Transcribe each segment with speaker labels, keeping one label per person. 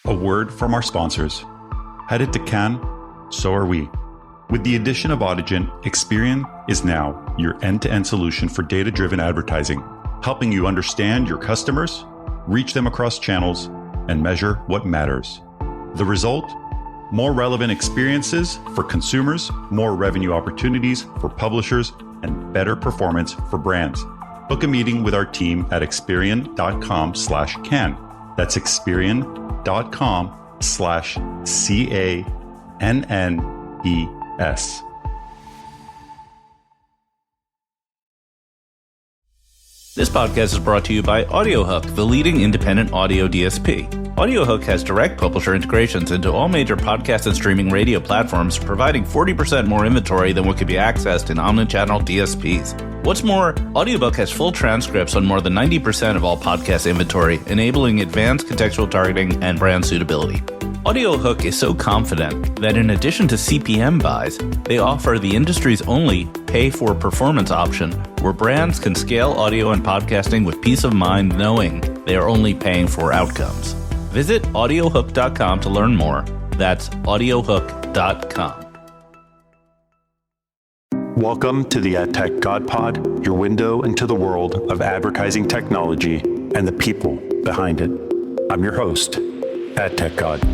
Speaker 1: A word from our sponsors. Headed to Cannes? So are we. With the addition of Audigent, Experian is now your end-to-end solution for data-driven advertising, helping you understand your customers, reach them across channels, and measure what matters. The result? More relevant experiences for consumers, more revenue opportunities for publishers, and better performance for brands. Book a meeting with our team at Experian.com/Cannes. That's Experian.com/CANNES.
Speaker 2: This podcast is brought to you by AudioHook, the leading independent audio DSP. AudioHook has direct publisher integrations into all major podcast and streaming radio platforms, providing 40% more inventory than what could be accessed in omnichannel DSPs. What's more, AudioBook has full transcripts on more than 90% of all podcast inventory, enabling advanced contextual targeting and brand suitability. AudioHook is so confident that in addition to CPM buys, they offer the industry's only pay-for-performance option, where brands can scale audio and podcasting with peace of mind knowing they are only paying for outcomes. Visit audiohook.com to learn more. That's audiohook.com.
Speaker 3: Welcome to the AdTech God Pod, your window into the world of advertising technology and the people behind it. I'm your host, AdTech God.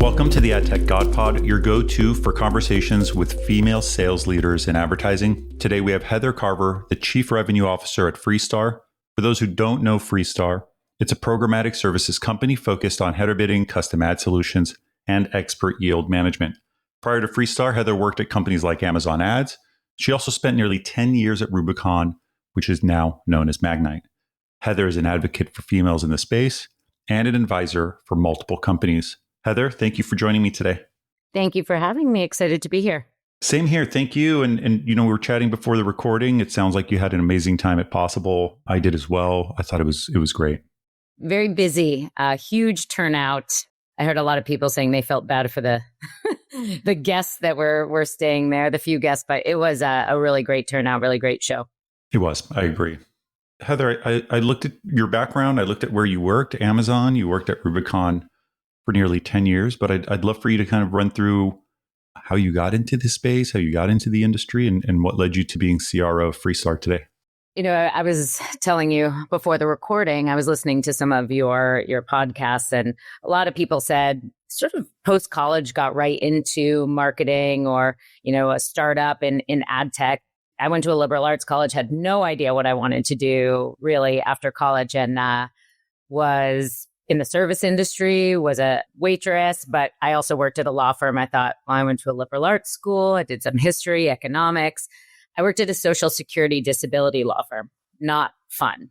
Speaker 1: Welcome to the AdTech God Pod, your go-to for conversations with female sales leaders in advertising. Today we have Heather Carver, the Chief Revenue Officer at Freestar. For those who don't know Freestar, it's a programmatic services company focused on header bidding, custom ad solutions, and expert yield management. Prior to Freestar, Heather worked at companies like Amazon Ads. She also spent nearly 10 years at Rubicon, which is now known as Magnite. Heather is an advocate for females in the space and an advisor for multiple companies. Heather, thank you for joining me today.
Speaker 4: Thank you for having me. Excited to be here.
Speaker 1: Same here. Thank you. And you know, we were chatting before the recording. It sounds like you had an amazing time at Possible. I did as well. I thought it was great.
Speaker 4: Very busy, huge turnout. I heard a lot of people saying they felt bad for the the guests that were staying there, the few guests, but it was a really great turnout, really great show.
Speaker 1: It was. I agree. Heather, I looked at your background. I looked at where you worked, Amazon. You worked at Rubicon for nearly 10 years, but I'd love for you to kind of run through how you got into this space, how you got into the industry, and what led you to being CRO of Freestar today.
Speaker 4: You know, I was telling you before the recording, I was listening to some of your podcasts, and a lot of people said sort of post-college got right into marketing or, you know, a startup in ad tech. I went to a liberal arts college, had no idea what I wanted to do really after college, and was in the service industry, was a waitress, but I also worked at a law firm. I thought, well, I went to a liberal arts school. I did some history, economics. I worked at a social security disability law firm. Not fun.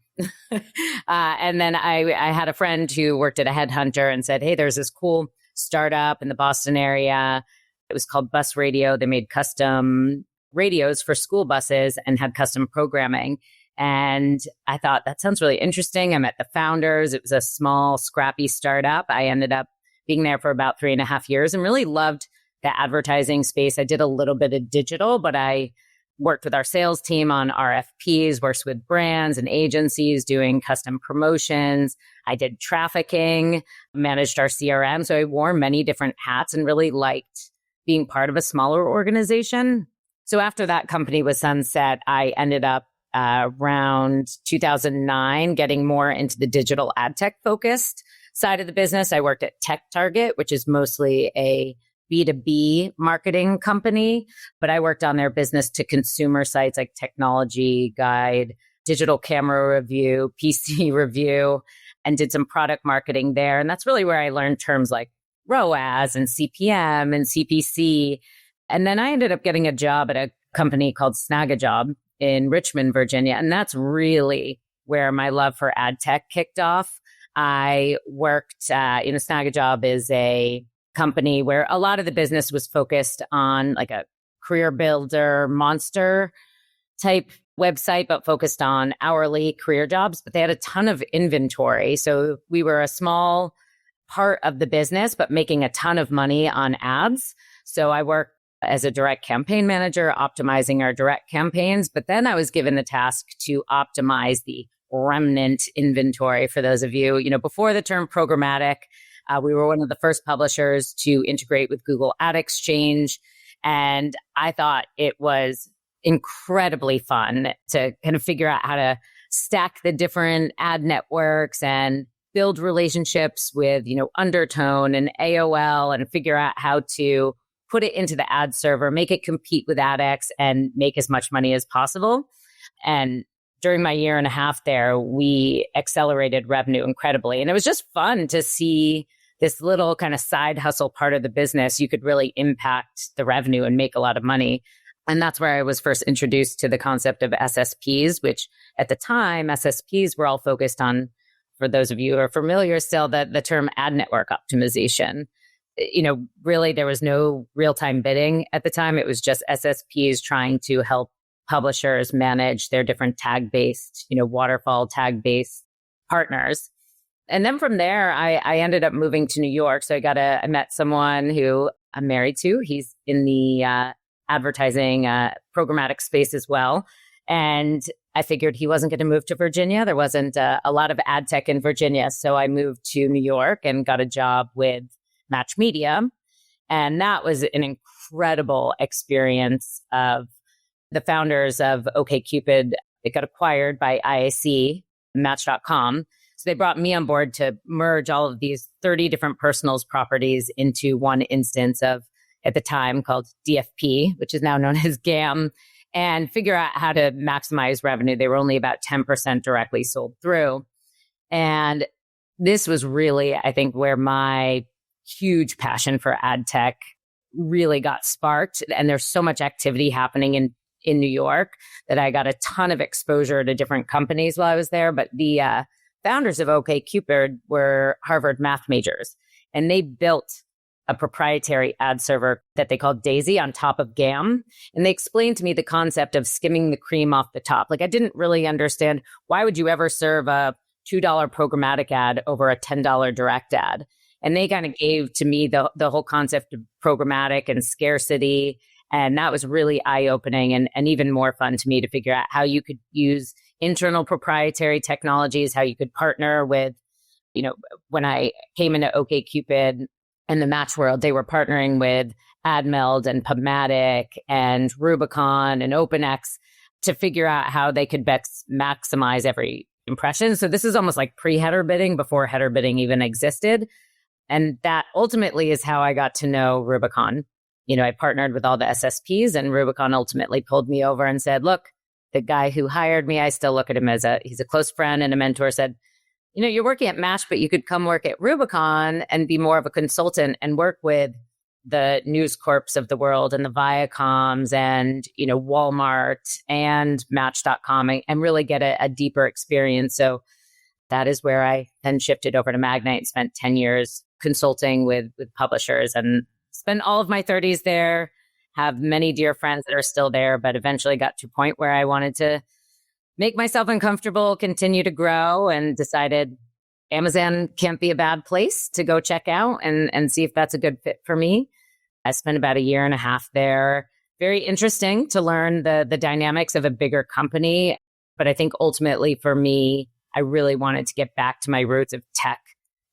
Speaker 4: And then I had a friend who worked at a headhunter and said, hey, there's this cool startup in the Boston area. It was called Bus Radio. They made custom radios for school buses and had custom programming. And I thought, that sounds really interesting. I met the founders. It was a small, scrappy startup. I ended up being there for about 3.5 years and really loved the advertising space. I did a little bit of digital, but I worked with our sales team on RFPs, worked with brands and agencies doing custom promotions. I did trafficking, managed our CRM. So I wore many different hats and really liked being part of a smaller organization. So after that company was sunset, I ended up around 2009, getting more into the digital ad tech focused side of the business. I worked at Tech Target, which is mostly a B2B marketing company, but I worked on their business to consumer sites like Technology Guide, Digital Camera Review, PC Review, and did some product marketing there. And that's really where I learned terms like ROAS and CPM and CPC. And then I ended up getting a job at a company called Snagajob in Richmond, Virginia. And that's really where my love for ad tech kicked off. I worked, Snagajob is a company where a lot of the business was focused on like a career builder, monster type website, but focused on hourly career jobs. But they had a ton of inventory. So we were a small part of the business, but making a ton of money on ads. So I worked as a direct campaign manager, optimizing our direct campaigns. But then I was given the task to optimize the remnant inventory for those of you, before the term programmatic. We were one of the first publishers to integrate with Google Ad Exchange. And I thought it was incredibly fun to kind of figure out how to stack the different ad networks and build relationships with, Undertone and AOL and figure out how to put it into the ad server, make it compete with AdX and make as much money as possible. And during my year and a half there, we accelerated revenue incredibly. And it was just fun to see this little kind of side hustle part of the business. You could really impact the revenue and make a lot of money. And that's where I was first introduced to the concept of SSPs, which at the time, SSPs were all focused on, for those of you who are familiar still, the term ad network optimization. Really, there was no real-time bidding at the time. It was just SSPs trying to help publishers manage their different tag-based, waterfall tag-based partners. And then from there, I ended up moving to New York. So I met someone who I'm married to. He's in the advertising programmatic space as well. And I figured he wasn't going to move to Virginia. There wasn't a lot of ad tech in Virginia. So I moved to New York and got a job with Match Media. And that was an incredible experience of the founders of OkCupid. It got acquired by IAC, Match.com. So they brought me on board to merge all of these 30 different personals properties into one instance of, at the time, called DFP, which is now known as GAM, and figure out how to maximize revenue. They were only about 10% directly sold through. And this was really, I think, where my huge passion for ad tech really got sparked. And there's so much activity happening in New York that I got a ton of exposure to different companies while I was there. But the founders of OkCupid were Harvard math majors, and they built a proprietary ad server that they called Daisy on top of GAM. And they explained to me the concept of skimming the cream off the top. Like, I didn't really understand, why would you ever serve a $2 programmatic ad over a $10 direct ad? And they kind of gave to me the whole concept of programmatic and scarcity. And that was really eye-opening and even more fun to me to figure out how you could use internal proprietary technologies, how you could partner with, when I came into OkCupid and the Match world, they were partnering with AdMeld and PubMatic and Rubicon and OpenX to figure out how they could best maximize every impression. So this is almost like pre-header bidding before header bidding even existed. And that ultimately is how I got to know Rubicon. I partnered with all the SSPs, and Rubicon ultimately pulled me over and said, look, the guy who hired me, I still look at him as he's a close friend and a mentor, said, you're working at Match, but you could come work at Rubicon and be more of a consultant and work with the News Corps of the world and the Viacoms and, Walmart and Match.com and really get a deeper experience. So that is where I then shifted over to Magnite, spent 10 years consulting with publishers and spent all of my 30s there, have many dear friends that are still there, but eventually got to a point where I wanted to make myself uncomfortable, continue to grow, and decided Amazon can't be a bad place to go check out and see if that's a good fit for me. I spent about a year and a half there. Very interesting to learn the dynamics of a bigger company. But I think ultimately for me, I really wanted to get back to my roots of tech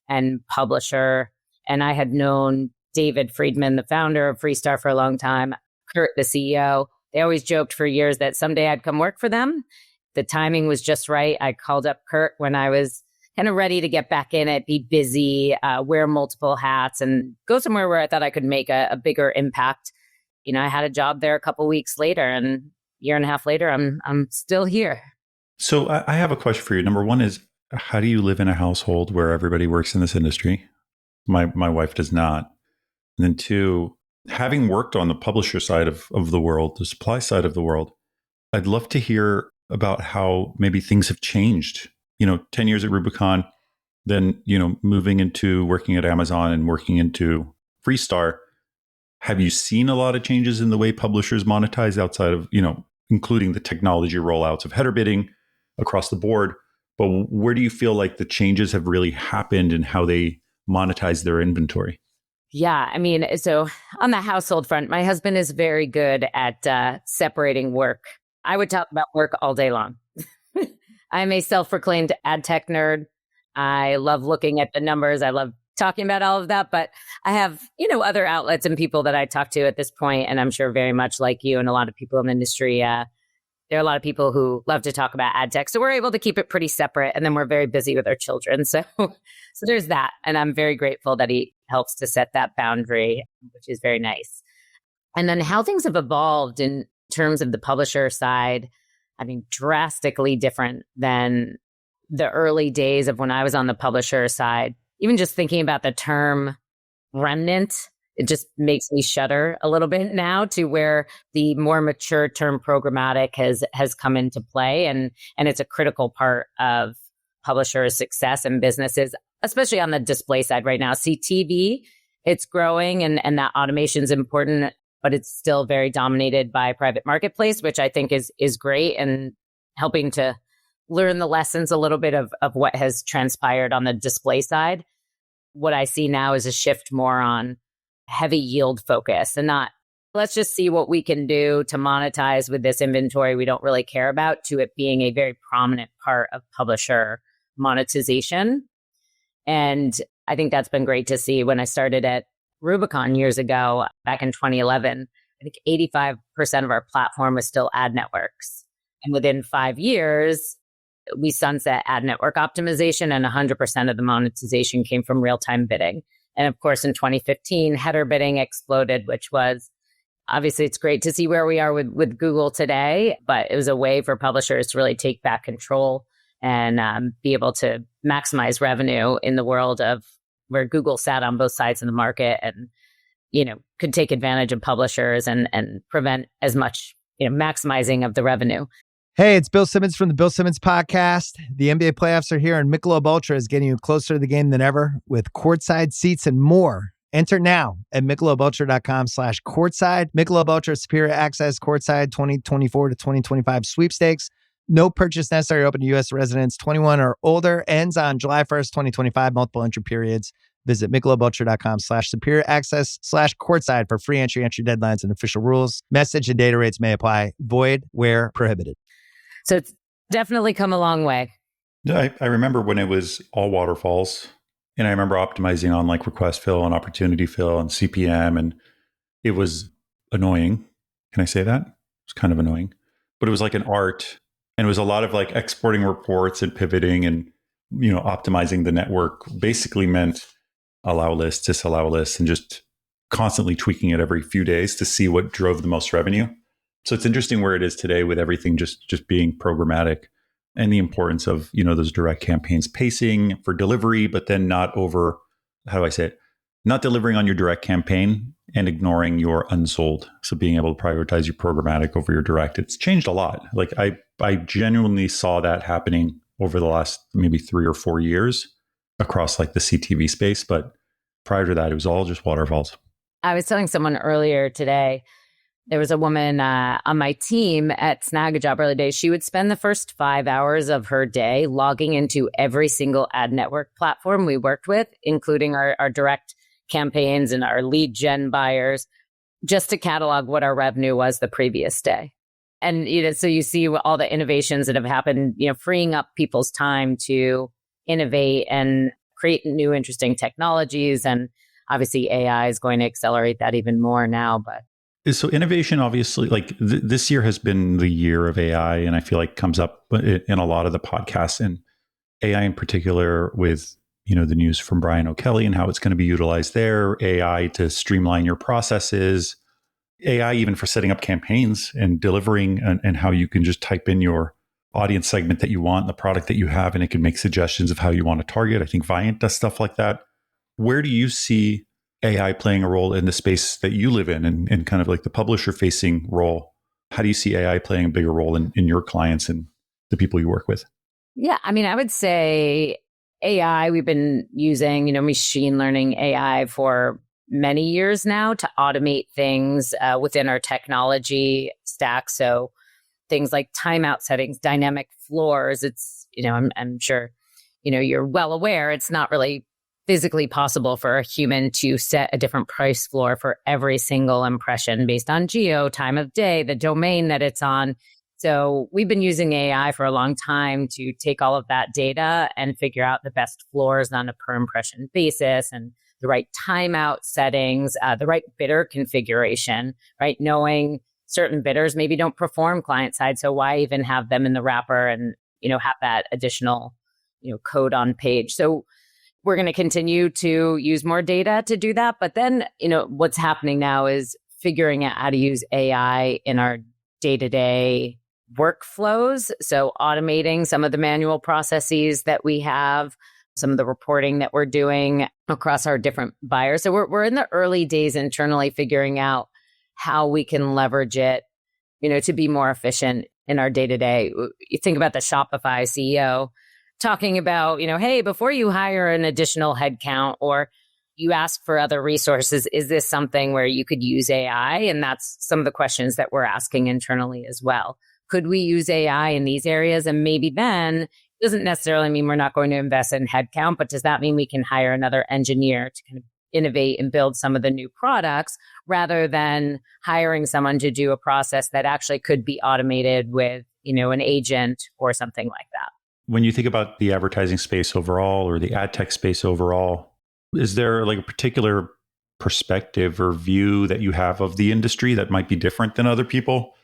Speaker 4: and publisher. And I had known David Friedman, the founder of Freestar, for a long time, Kurt, the CEO. They always joked for years that someday I'd come work for them. The timing was just right. I called up Kurt when I was kind of ready to get back in it, be busy, wear multiple hats, and go somewhere where I thought I could make a bigger impact. I had a job there a couple of weeks later, and a year and a half later, I'm still here.
Speaker 1: So I have a question for you. Number one is, how do you live in a household where everybody works in this industry? My wife does not. And then two, having worked on the publisher side of the world, the supply side of the world, I'd love to hear about how maybe things have changed. 10 years at Rubicon, then, moving into working at Amazon and working into Freestar. Have you seen a lot of changes in the way publishers monetize outside of, including the technology rollouts of header bidding across the board? But where do you feel like the changes have really happened in how they monetize their inventory?
Speaker 4: Yeah, so on the household front, my husband is very good at separating work. I would talk about work all day long. I'm a self-proclaimed AdTech nerd. I love looking at the numbers. I love talking about all of that, but I have, other outlets and people that I talk to at this point, and I'm sure very much like you and a lot of people in the industry, there are a lot of people who love to talk about ad tech. So we're able to keep it pretty separate. And then we're very busy with our children. So there's that. And I'm very grateful that he helps to set that boundary, which is very nice. And then how things have evolved in terms of the publisher side, I mean, drastically different than the early days of when I was on the publisher side. Even just thinking about the term remnant, it just makes me shudder a little bit now to where the more mature term programmatic has come into play. And it's a critical part of publishers' success and businesses, especially on the display side right now. CTV, it's growing and that automation is important, but it's still very dominated by private marketplace, which I think is great and helping to learn the lessons a little bit of what has transpired on the display side. What I see now is a shift more on heavy yield focus and not, let's just see what we can do to monetize with this inventory we don't really care about, to it being a very prominent part of publisher monetization. And I think that's been great to see. When I started at Rubicon years ago, back in 2011, I think 85% of our platform was still ad networks. And within 5 years, we sunset ad network optimization and 100% of the monetization came from real-time bidding. And of course, in 2015, header bidding exploded, which was obviously, it's great to see where we are with Google today, but it was a way for publishers to really take back control and be able to maximize revenue in the world of where Google sat on both sides of the market and, could take advantage of publishers and prevent as much, maximizing of the revenue.
Speaker 5: Hey, it's Bill Simmons from the Bill Simmons Podcast. The NBA playoffs are here, and Michelob Ultra is getting you closer to the game than ever with courtside seats and more. Enter now at michelobultra.com/courtside. Michelob Ultra Superior Access Courtside 2024 to 2025 sweepstakes. No purchase necessary. Open to U.S. residents 21 or older. Ends on July 1st, 2025. Multiple entry periods. Visit michelobultra.com/superior access/courtside for free entry deadlines, and official rules. Message and data rates may apply. Void where prohibited.
Speaker 4: So it's definitely come a long way.
Speaker 1: Yeah, I remember when it was all waterfalls, and I remember optimizing on like request fill and opportunity fill and CPM, and it was annoying. Can I say that? It was kind of annoying, but it was like an art, and it was a lot of like exporting reports and pivoting and, optimizing the network. Basically meant allow lists, disallow lists, and just constantly tweaking it every few days to see what drove the most revenue. So it's interesting where it is today with everything just being programmatic, and the importance of, those direct campaigns pacing for delivery, but then not over, how do I say it? Not delivering on your direct campaign and ignoring your unsold. So being able to prioritize your programmatic over your direct. It's changed a lot. Like I genuinely saw that happening over the last maybe 3 or 4 years across like the CTV space. But prior to that, it was all just waterfalls.
Speaker 4: I was telling someone earlier today, there was a woman on my team at Snagajob early days. She would spend the first 5 hours of her day logging into every single ad network platform we worked with, including our direct campaigns and our lead gen buyers, just to catalog what our revenue was the previous day. And, so you see all the innovations that have happened, freeing up people's time to innovate and create new interesting technologies. And obviously AI is going to accelerate that even more now, but
Speaker 1: so innovation, obviously, like this year has been the year of AI, and I feel like comes up in a lot of the podcasts, and AI in particular with, the news from Brian O'Kelly and how it's going to be utilized there, AI to streamline your processes, AI even for setting up campaigns and delivering, and how you can just type in your audience segment that you want, the product that you have, and it can make suggestions of how you want to target. I think Viant does stuff like that. Where do you see AI playing a role in the space that you live in and kind of like the publisher facing role? How do you see AI playing a bigger role in your clients and the people you work with?
Speaker 4: Yeah, I mean, I would say AI, we've been using, machine learning AI for many years now to automate things within our technology stack. So things like timeout settings, dynamic floors. It's, I'm sure, you're well aware it's not really physically possible for a human to set a different price floor for every single impression based on geo, time of day, the domain that it's on. So we've been using AI for a long time to take all of that data and figure out the best floors on a per impression basis and the right timeout settings, the right bidder configuration, right? Knowing certain bidders maybe don't perform client side. So why even have them in the wrapper and, have that additional, code on page. So we're going to continue to use more data to do that. But then, what's happening now is figuring out how to use AI in our day-to-day workflows. So automating some of the manual processes that we have, some of the reporting that we're doing across our different buyers. So we're in the early days internally figuring out how we can leverage it, to be more efficient in our day-to-day. You think about the Shopify CEO talking about, hey, before you hire an additional headcount or you ask for other resources, is this something where you could use AI? And that's some of the questions that we're asking internally as well. Could we use AI in these areas? And maybe then it doesn't necessarily mean we're not going to invest in headcount, but does that mean we can hire another engineer to kind of innovate and build some of the new products rather than hiring someone to do a process that actually could be automated with, an agent or something like that?
Speaker 1: When you think about the advertising space overall or the ad tech space overall, is there like a particular perspective or view that you have of the industry that might be different than other people?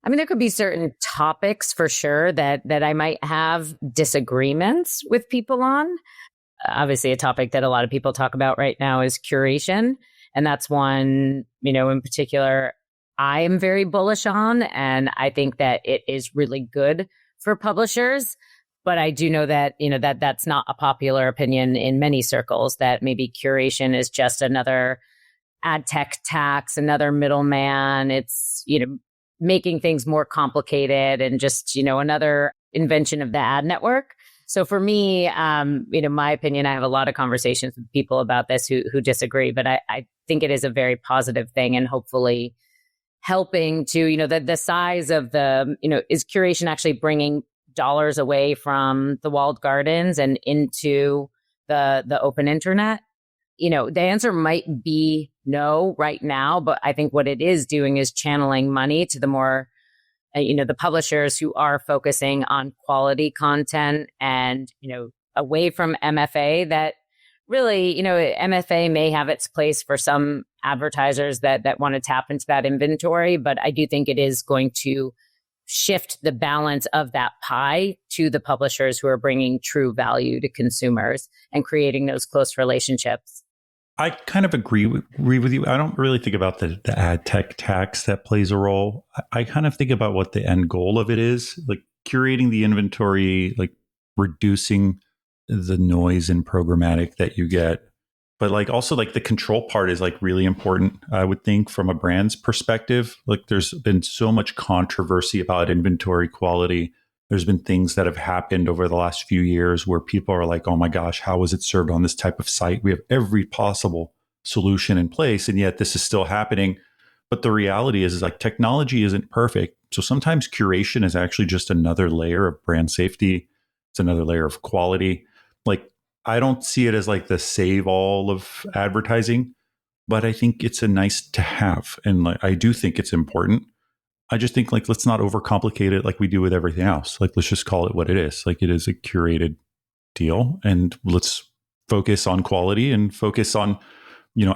Speaker 4: I mean, there could be certain topics for sure that I might have disagreements with people on. Obviously, a topic that a lot of people talk about right now is curation. And that's one, in particular, I am very bullish on. And I think that it is really good for publishers. But I do know that, that's not a popular opinion in many circles, that maybe curation is just another ad tech tax, another middleman. It's, making things more complicated and just, another invention of the ad network. So for me, my opinion, I have a lot of conversations with people about this who disagree, but I think it is a very positive thing and hopefully helping to, the size of the, is curation actually bringing dollars away from the walled gardens and into the open internet? The answer might be no right now, but I think what it is doing is channeling money to the more, the publishers who are focusing on quality content and, away from MFA that really, MFA may have its place for some advertisers that want to tap into that inventory, but I do think it is going to shift the balance of that pie to the publishers who are bringing true value to consumers and creating those close relationships.
Speaker 1: I kind of agree with you. I don't really think about the ad tech tax that plays a role. I kind of think about what the end goal of it is, like curating the inventory, like reducing the noise and programmatic that you get. But like also like the control part is like really important, I would think, from a brand's perspective. Like there's been so much controversy about inventory quality. There's been things that have happened over the last few years where people are like, oh my gosh, how is it served on this type of site? We have every possible solution in place, and yet this is still happening. But the reality is like technology isn't perfect. So sometimes curation is actually just another layer of brand safety. It's another layer of quality. Like I don't see it as like the save all of advertising, but I think it's a nice to have. And like I do think it's important. I just think like, let's not overcomplicate it like we do with everything else. Like, let's just call it what it is. Like it is a curated deal, and let's focus on quality and focus on,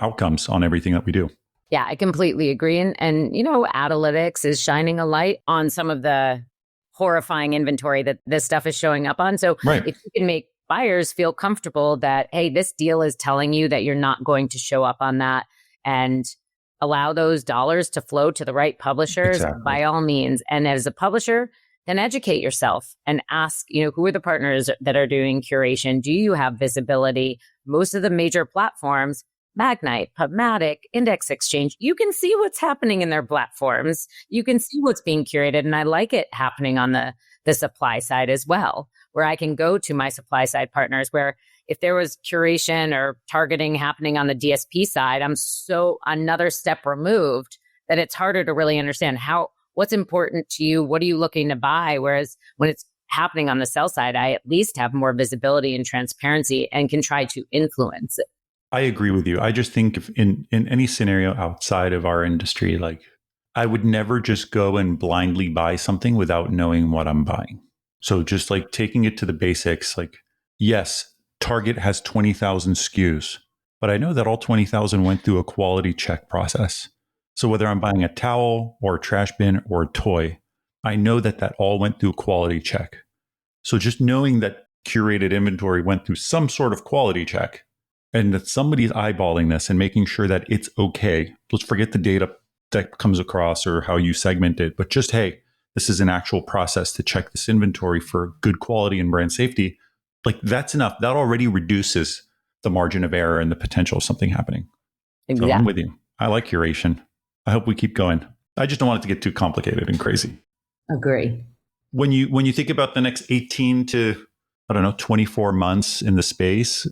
Speaker 1: outcomes on everything that we do.
Speaker 4: Yeah, I completely agree. And Analytics is shining a light on some of the horrifying inventory that this stuff is showing up on. So
Speaker 1: Right.
Speaker 4: If you can make buyers feel comfortable that, hey, this deal is telling you that you're not going to show up on that, and allow those dollars to flow to the right publishers,
Speaker 1: Exactly.
Speaker 4: by all means. And as a publisher, then educate yourself and ask, who are the partners that are doing curation? Do you have visibility? Most of the major platforms, Magnite, PubMatic, Index Exchange, you can see what's happening in their platforms. You can see what's being curated. And I like it happening on the supply side as well, where I can go to my supply side partners where if there was curation or targeting happening on the DSP side, I'm so another step removed that it's harder to really understand what's important to you. What are you looking to buy? Whereas when it's happening on the sell side, I at least have more visibility and transparency and can try to influence it.
Speaker 1: I agree with you. I just think if in any scenario outside of our industry, like I would never just go and blindly buy something without knowing what I'm buying. So just like taking it to the basics, like, yes, Target has 20,000 SKUs, but I know that all 20,000 went through a quality check process. So whether I'm buying a towel or a trash bin or a toy, I know that that all went through a quality check. So just knowing that curated inventory went through some sort of quality check and that somebody's eyeballing this and making sure that it's okay. Let's forget the data that comes across or how you segment it, but just, hey, this is an actual process to check this inventory for good quality and brand safety. Like that's enough. That already reduces the margin of error and the potential of something happening.
Speaker 4: Exactly.
Speaker 1: So I'm with you. I like curation. I hope we keep going. I just don't want it to get too complicated and crazy.
Speaker 4: Agree.
Speaker 1: When you think about the next 18 to, 24 months in the space,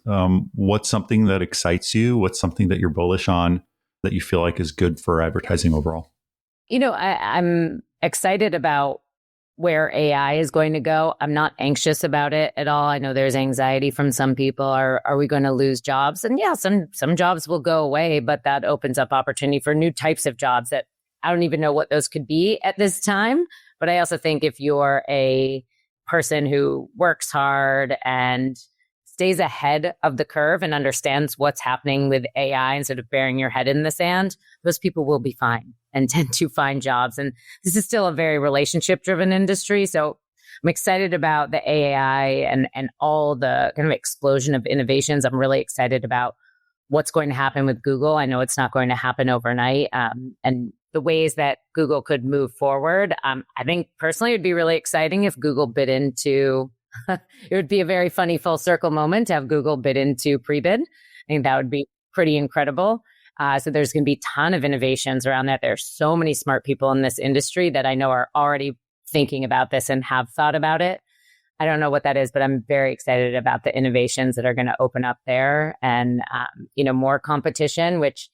Speaker 1: what's something that excites you? What's something that you're bullish on that you feel like is good for advertising overall?
Speaker 4: I'm excited about where AI is going to go. I'm not anxious about it at all. I know there's anxiety from some people. Are we going to lose jobs? And yeah, some jobs will go away, but that opens up opportunity for new types of jobs that I don't even know what those could be at this time. But I also think if you're a person who works hard and stays ahead of the curve and understands what's happening with AI instead of burying your head in the sand, those people will be fine and tend to find jobs. And this is still a very relationship driven industry. So I'm excited about the AI and all the kind of explosion of innovations. I'm really excited about what's going to happen with Google. I know it's not going to happen overnight. And the ways that Google could move forward. I think personally, it'd be really exciting if Google bid into, it would be a very funny full circle moment to have Google bid into pre-bid. I think that would be pretty incredible. So there's going to be a ton of innovations around that. There's so many smart people in this industry that I know are already thinking about this and have thought about it. I don't know what that is, but I'm very excited about the innovations that are going to open up there and, more competition, which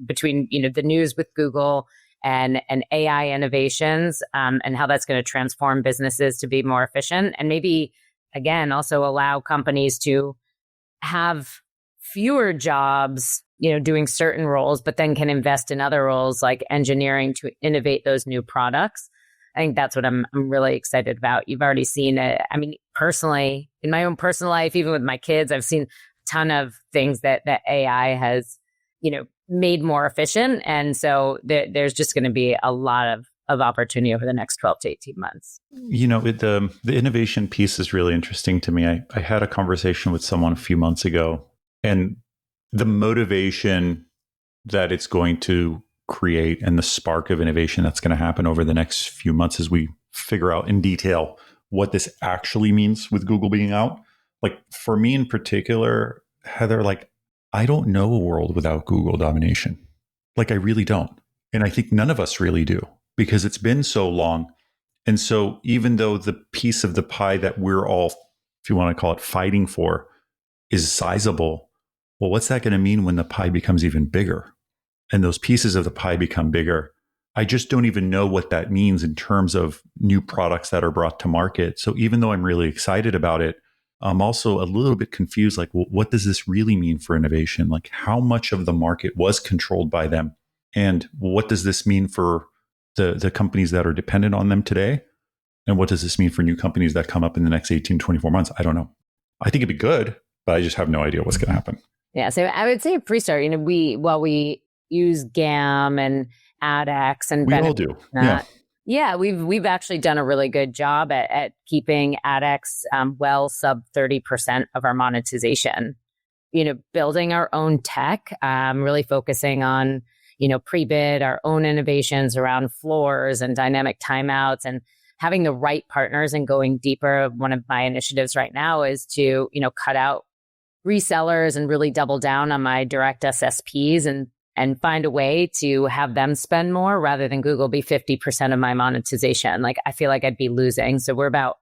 Speaker 4: between, the news with Google and AI innovations and how that's going to transform businesses to be more efficient. And maybe, again, also allow companies to have fewer jobs, doing certain roles, but then can invest in other roles like engineering to innovate those new products. I think that's what I'm really excited about. You've already seen it. I mean, personally, in my own personal life, even with my kids, I've seen a ton of things that AI has, made more efficient. And so there's just going to be a lot of opportunity over the next 12 to 18 months.
Speaker 1: The innovation piece is really interesting to me. I had a conversation with someone a few months ago, and the motivation that it's going to create and the spark of innovation that's going to happen over the next few months as we figure out in detail what this actually means with Google being out. Like for me in particular, Heather, I don't know a world without Google domination. I really don't. And I think none of us really do because it's been so long. And so even though the piece of the pie that we're all, if you want to call it, fighting for is sizable, well, what's that going to mean when the pie becomes even bigger? And those pieces of the pie become bigger. I just don't even know what that means in terms of new products that are brought to market. So even though I'm really excited about it, I'm also a little bit confused. Well, what does this really mean for innovation? How much of the market was controlled by them? And what does this mean for the companies that are dependent on them today? And what does this mean for new companies that come up in the next 18, 24 months? I don't know. I think it'd be good, but I just have no idea what's going to happen.
Speaker 4: Yeah. So I would say at Freestar, we use GAM and AdX and
Speaker 1: we all do.
Speaker 4: Yeah, we've actually done a really good job at keeping AdX well sub 30% of our monetization. Building our own tech, really focusing on pre-bid, our own innovations around floors and dynamic timeouts, and having the right partners and going deeper. One of my initiatives right now is to cut out resellers and really double down on my direct SSPs and find a way to have them spend more rather than Google be 50% of my monetization. I feel like I'd be losing. So we're about,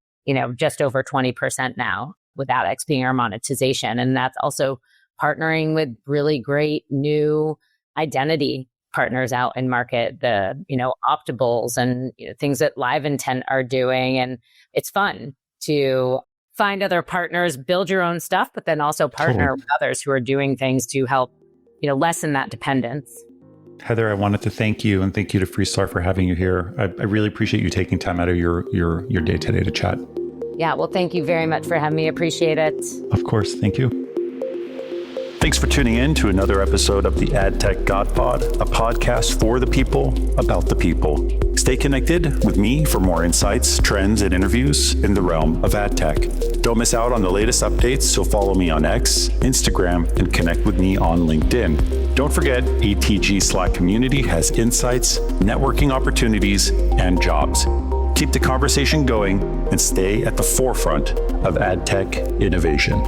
Speaker 4: just over 20% now with AdX being our monetization. And that's also partnering with really great new identity partners out in market, the, Optables and things that Live Intent are doing. And it's fun to find other partners, build your own stuff, but then also partner with others who are doing things to help lessen that dependence.
Speaker 1: Heather, I wanted to thank you and thank you to Freestar for having you here. I really appreciate you taking time out of your day today to chat.
Speaker 4: Yeah, well, thank you very much for having me. Appreciate it.
Speaker 1: Of course. Thank you.
Speaker 3: Thanks for tuning in to another episode of the AdTech God Pod, a podcast for the people, about the people. Stay connected with me for more insights, trends, and interviews in the realm of AdTech. Don't miss out on the latest updates, so follow me on X, Instagram, and connect with me on LinkedIn. Don't forget, ATG Slack community has insights, networking opportunities, and jobs. Keep the conversation going and stay at the forefront of AdTech innovation.